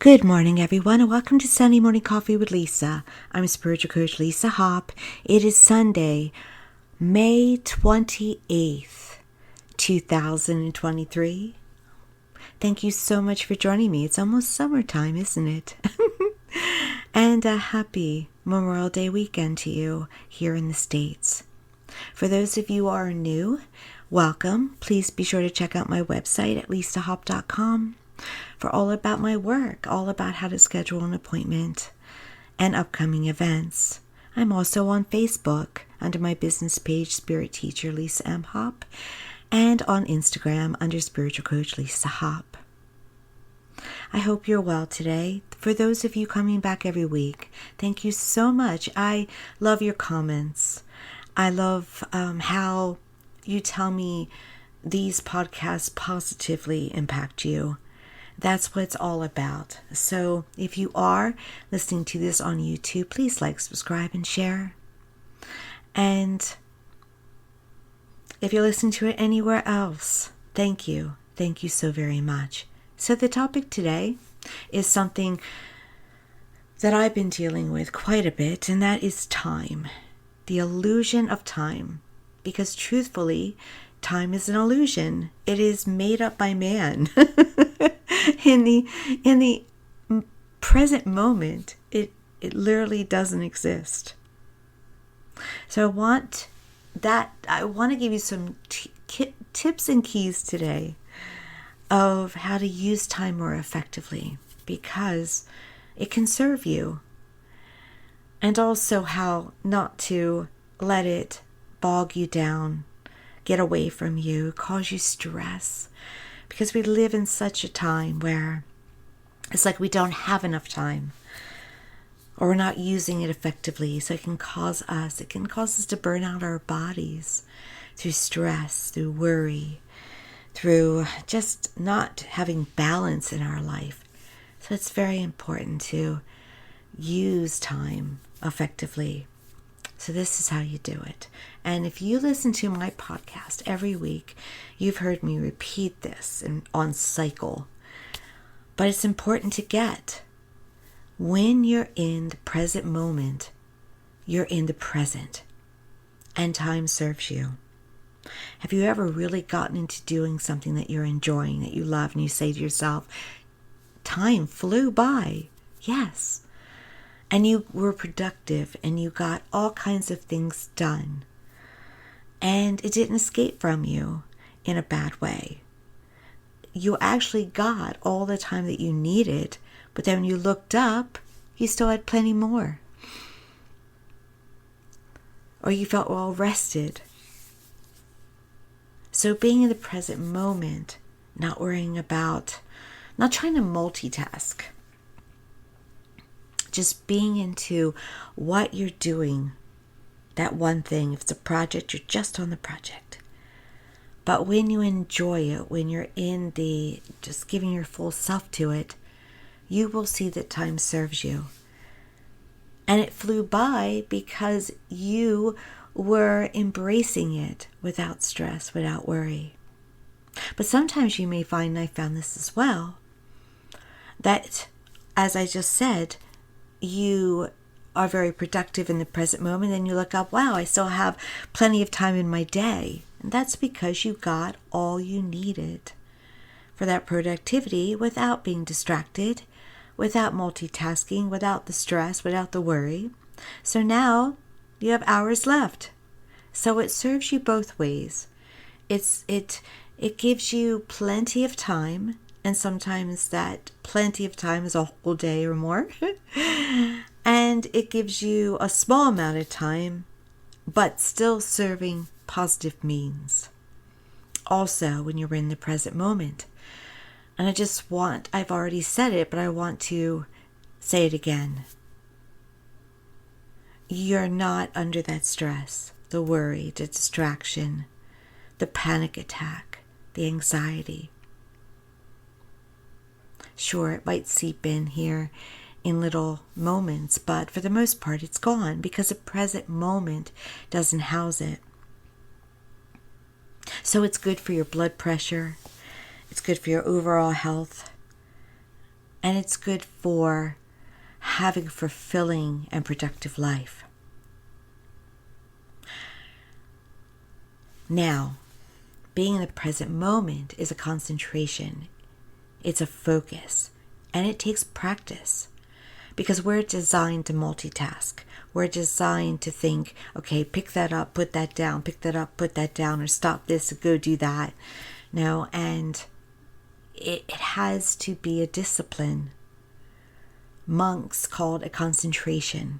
Good morning, everyone, and welcome to Sunday Morning Coffee with Lisa. I'm spiritual coach Lisa Hopp. It is Sunday, May 28th, 2023. Thank you so much for joining me. It's almost summertime, isn't it? And a happy Memorial Day weekend to you here in the States. For those of you who are new, welcome. Please be sure to check out my website at lisahopp.com for all about my work, all about how to schedule an appointment and upcoming events. I'm also on Facebook under my business page, Spirit Teacher Lisa M. Hopp, and on Instagram under Spiritual Coach Lisa Hopp. I hope you're well today. For those of you coming back every week, thank you so much. I love your comments. I love how you tell me these podcasts positively impact you. That's what it's all about. So if you are listening to this on YouTube, please like, subscribe, and share. And if you're listening to it anywhere else, thank you. Thank you so very much. So the topic today is something that I've been dealing with quite a bit, and that is time. The illusion of time. Because truthfully, time is an illusion. It is made up by man. In the present moment, it literally doesn't exist. So I want to give you some tips and keys today of how to use time more effectively, because it can serve you, and also how not to let it bog you down, get away from you, cause you stress. Because we live in such a time where it's like we don't have enough time, or we're not using it effectively. So it can cause us to burn out our bodies through stress, through worry, through just not having balance in our life. So it's very important to use time effectively. So this is how you do it. And if you listen to my podcast every week, you've heard me repeat this on cycle. But it's important to get. When you're in the present moment, you're in the present. And time serves you. Have you ever really gotten into doing something that you're enjoying, that you love, and you say to yourself, time flew by? Yes. And you were productive, and you got all kinds of things done. And it didn't escape from you in a bad way. You actually got all the time that you needed, but then when you looked up, you still had plenty more. Or you felt well rested. So being in the present moment, not worrying about, not trying to multitask. Just being into what you're doing, that one thing. If it's a project, you're just on the project. But when you enjoy it, when you're in just giving your full self to it, you will see that time serves you. And it flew by because you were embracing it without stress, without worry. But sometimes you may find, and I found this as well, that, as I just said, you are very productive in the present moment, and you look up, wow, I still have plenty of time in my day. And that's because you got all you needed for that productivity without being distracted, without multitasking, without the stress, without the worry. So now you have hours left. So it serves you both ways. It gives you plenty of time, and sometimes that plenty of time is a whole day or more. And it gives you a small amount of time, but still serving positive means. Also, when you're in the present moment. And I've already said it, but I want to say it again. You're not under that stress, the worry, the distraction, the panic attack, the anxiety. Sure, it might seep in here in little moments, but for the most part it's gone because the present moment doesn't house it. So it's good for your blood pressure, it's good for your overall health, and and it's good for having a fulfilling and productive life. Now, being in the present moment is a concentration. It's a focus, and it takes practice because we're designed to multitask. We're designed to think, okay, pick that up, put that down, pick that up, put that down, or stop this, go do that. No, and it has to be a discipline. Monks call it a concentration.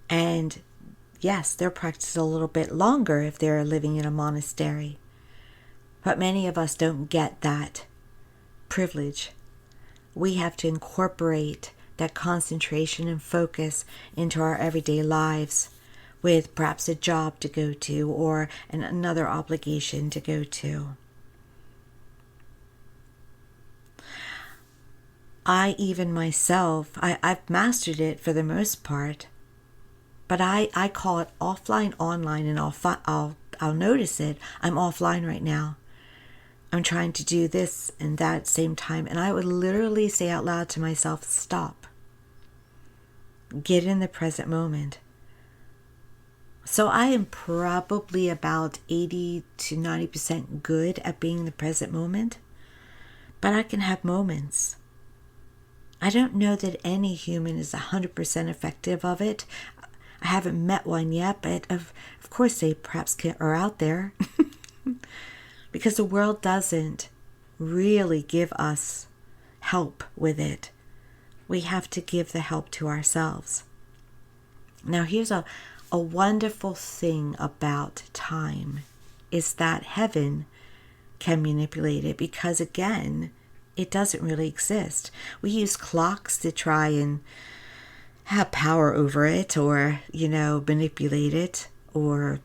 And yes, their practice is a little bit longer if they're living in a monastery. But many of us don't get that privilege. We have to incorporate that concentration and focus into our everyday lives with perhaps a job to go to or another obligation to go to. I even myself, I've mastered it for the most part, but I call it offline, online, and I'll notice it. I'm offline right now. I'm trying to do this and that at the same time, and I would literally say out loud to myself, stop. Get in the present moment. So I am probably about 80 to 90% good at being in the present moment, but I can have moments. I don't know that any human is 100% effective of it. I haven't met one yet, but of course they perhaps are out there. Because the world doesn't really give us help with it. We have to give the help to ourselves. Now here's a wonderful thing about time is that heaven can manipulate it because again, it doesn't really exist. We use clocks to try and have power over it or, manipulate it or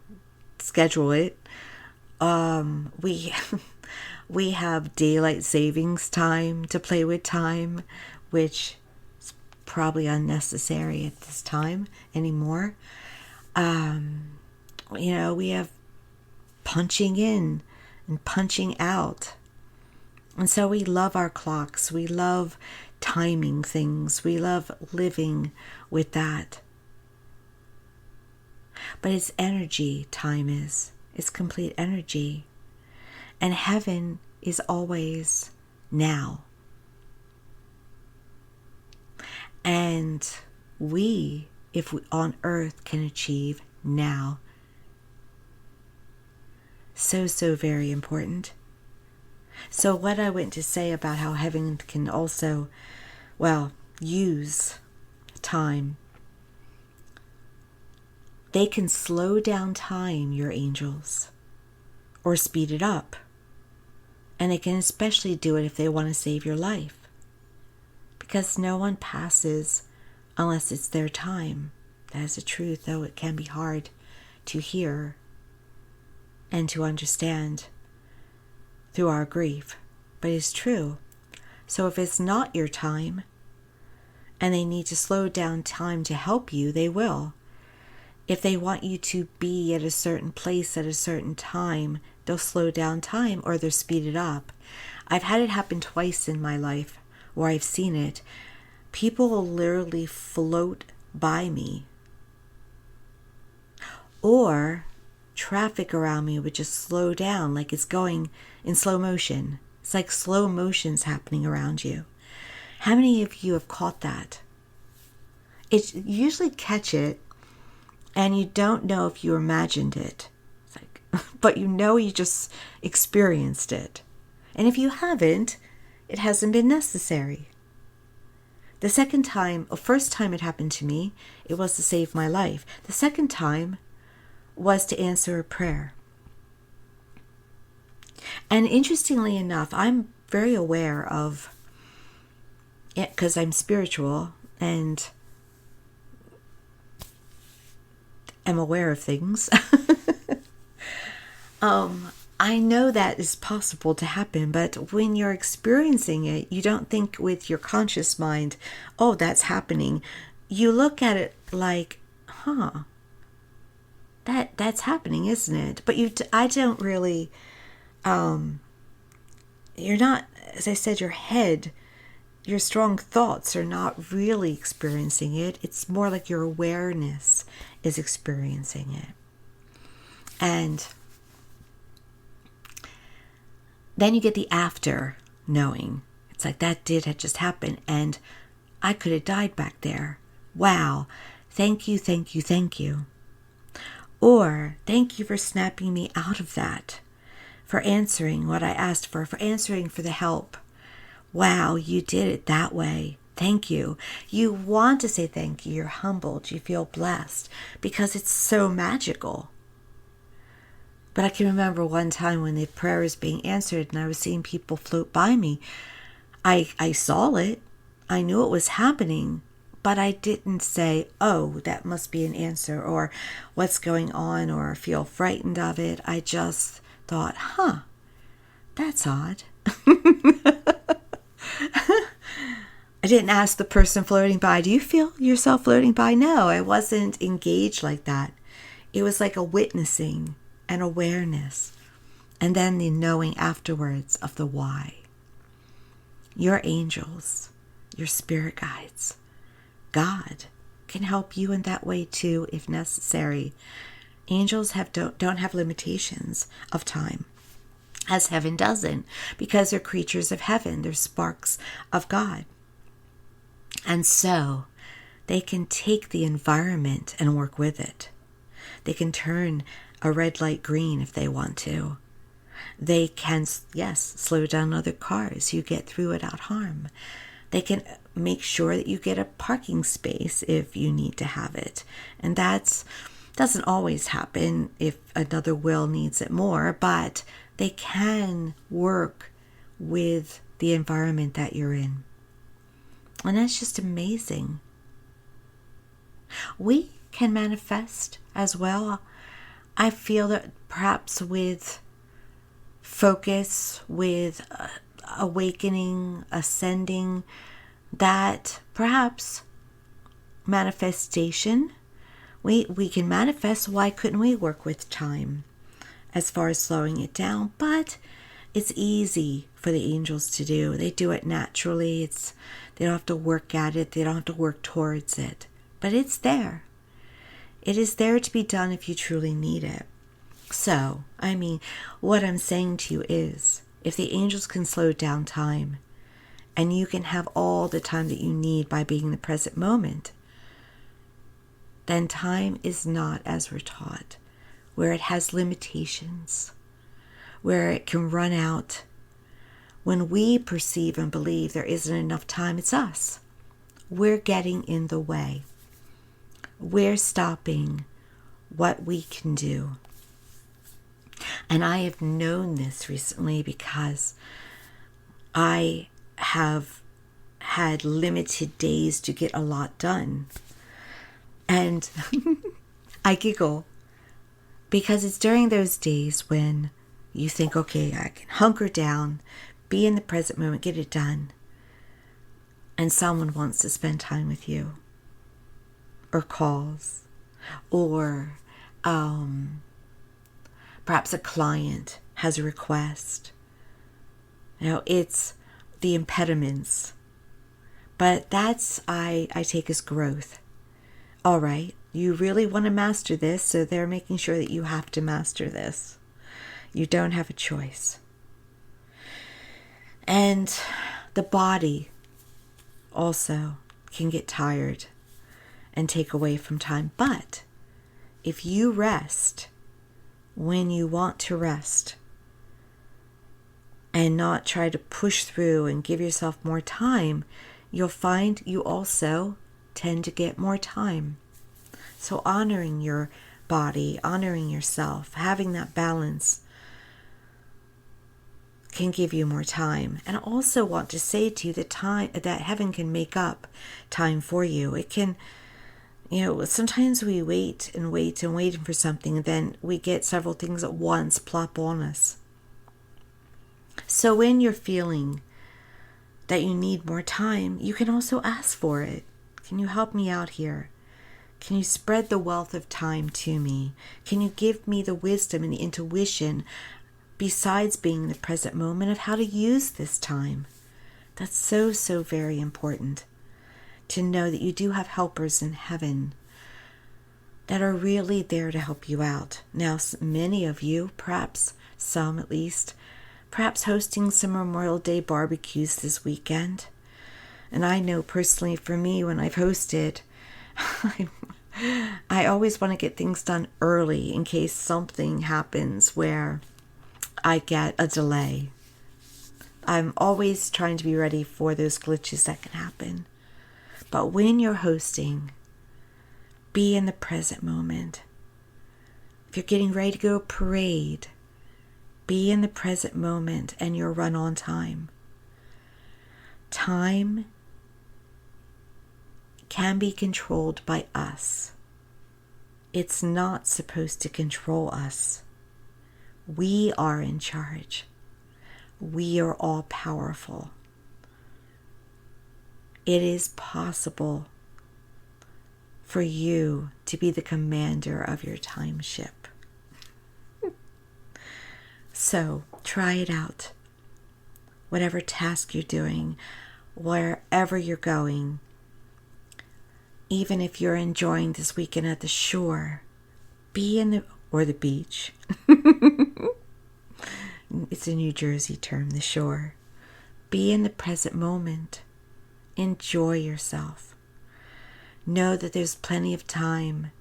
schedule it. We have daylight savings time to play with time, which is probably unnecessary at this time anymore. We have punching in and punching out. And so we love our clocks. We love timing things. We love living with that. But it's energy, time is. It's complete energy. And heaven is always now. And we, if we on earth can achieve now. So very important. So what I went to say about how heaven can also, use time. They can slow down time, your angels, or speed it up. And they can especially do it if they want to save your life. Because no one passes unless it's their time. That is the truth, though it can be hard to hear and to understand through our grief. But it's true. So if it's not your time, and they need to slow down time to help you, they will. If they want you to be at a certain place at a certain time, they'll slow down time or they'll speed it up. I've had it happen twice in my life where I've seen it. People will literally float by me. Or traffic around me would just slow down like it's going in slow motion. It's like slow motion's happening around you. How many of you have caught that? You usually catch it and you don't know if you imagined it. It's like, but you just experienced it. And if you haven't, it hasn't been necessary. The first time it happened to me, it was to save my life. The second time was to answer a prayer. And interestingly enough, I'm very aware of it because I'm spiritual and am aware of things. I know that is possible to happen, but when you're experiencing it, you don't think with your conscious mind, oh, that's happening. You look at it like, that's happening, isn't it? But I don't really, you're not as I said, your head, your strong thoughts are not really experiencing it. It's more like your awareness is experiencing it. And then you get the after knowing. It's like, that had just happened, and I could have died back there. Wow. Thank you, thank you, thank you. Or, thank you for snapping me out of that, for answering what I asked for answering for the help. Wow, you did it that way. Thank you. You want to say thank you. You're humbled. You feel blessed because it's so magical. But I can remember one time when the prayer was being answered and I was seeing people float by me. I saw it. I knew it was happening, but I didn't say, oh, that must be an answer, or what's going on, or feel frightened of it. I just thought, that's odd. I didn't ask the person floating by, do you feel yourself floating by? No, I wasn't engaged like that. It was like a witnessing, an awareness, and then the knowing afterwards of the why. Your angels, your spirit guides, God can help you in that way too if necessary. Angels don't have limitations of time, as heaven doesn't, because they're creatures of heaven. They're sparks of God. And so they can take the environment and work with it. They can turn a red light green if they want to. They can, yes, slow down other cars. You get through without harm. They can make sure that you get a parking space if you need to have it. And that doesn't always happen if another will needs it more, but they can work with the environment that you're in. And that's just amazing. We can manifest as well. I feel that perhaps with focus, with awakening, ascending, that perhaps manifestation, we can manifest. Why couldn't we work with time as far as slowing it down? But it's easy for the angels to do. They do it naturally. They don't have to work at it. They don't have to work towards it. But it's there. It is there to be done if you truly need it. So, what I'm saying to you is, if the angels can slow down time, and you can have all the time that you need by being in the present moment, then time is not as we're taught, where it has limitations, where it can run out. When we perceive and believe there isn't enough time, it's us. We're getting in the way. We're stopping what we can do. And I have known this recently because I have had limited days to get a lot done. And I giggle because it's during those days when you think, okay, I can hunker down, be in the present moment, get it done. And someone wants to spend time with you, or calls, or perhaps a client has a request. It's the impediments. But that's, I take as growth. All right, you really want to master this, so they're making sure that you have to master this. You don't have a choice. And the body also can get tired and take away from time. But if you rest when you want to rest and not try to push through and give yourself more time, you'll find you also tend to get more time. So honoring your body, honoring yourself, having that balance can give you more time. And I also want to say to you that heaven can make up time for you. It can, sometimes we wait for something, and then we get several things at once plop on us. So when you're feeling that you need more time, you can also ask for it. Can you help me out here? Can you spread the wealth of time to me? Can you give me the wisdom and the intuition besides being in the present moment, of how to use this time. That's so, so very important to know that you do have helpers in heaven that are really there to help you out. Now, many of you, perhaps some at least, perhaps hosting some Memorial Day barbecues this weekend. And I know personally for me, when I've hosted, I always want to get things done early in case something happens where I get a delay. I'm always trying to be ready for those glitches that can happen. But when you're hosting, be in the present moment. If you're getting ready to go to a parade, be in the present moment and you'll run on time. Time can be controlled by us. It's not supposed to control us. We are in charge. We are all powerful. It is possible for you to be the commander of your time ship. So try it out. Whatever task you're doing, wherever you're going, even if you're enjoying this weekend at the shore, or the beach. It's a New Jersey term, the shore. Be in the present moment. Enjoy yourself. Know that there's plenty of time,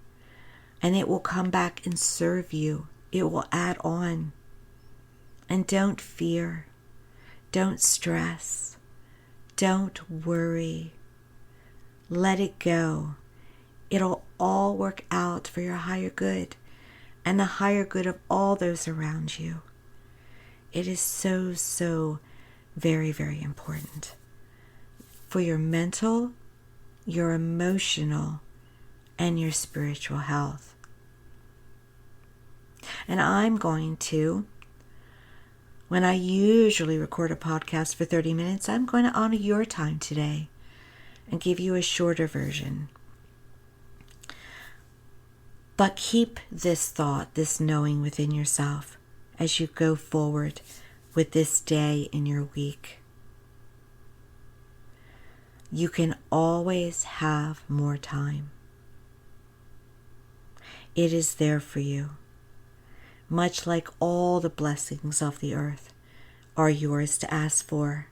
and it will come back and serve you. It will add on. And don't fear. Don't stress. Don't worry. Let it go. It'll all work out for your higher good and the higher good of all those around you. It is so, so very, very important for your mental, your emotional, and your spiritual health. And I'm going to, when I usually record a podcast for 30 minutes, I'm going to honor your time today and give you a shorter version. But keep this thought, this knowing within yourself as you go forward with this day in your week. You can always have more time. It is there for you. Much like all the blessings of the earth are yours to ask for.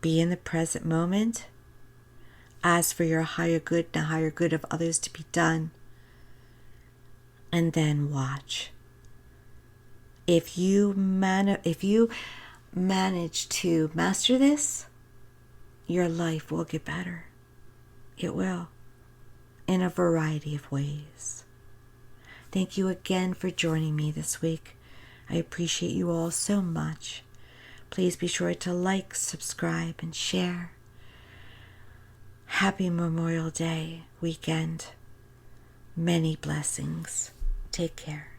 Be in the present moment. Ask for your higher good and the higher good of others to be done. And then watch. If you manage to master this, your life will get better. It will. In a variety of ways. Thank you again for joining me this week. I appreciate you all so much. Please be sure to like, subscribe, and share. Happy Memorial Day weekend. Many blessings. Take care.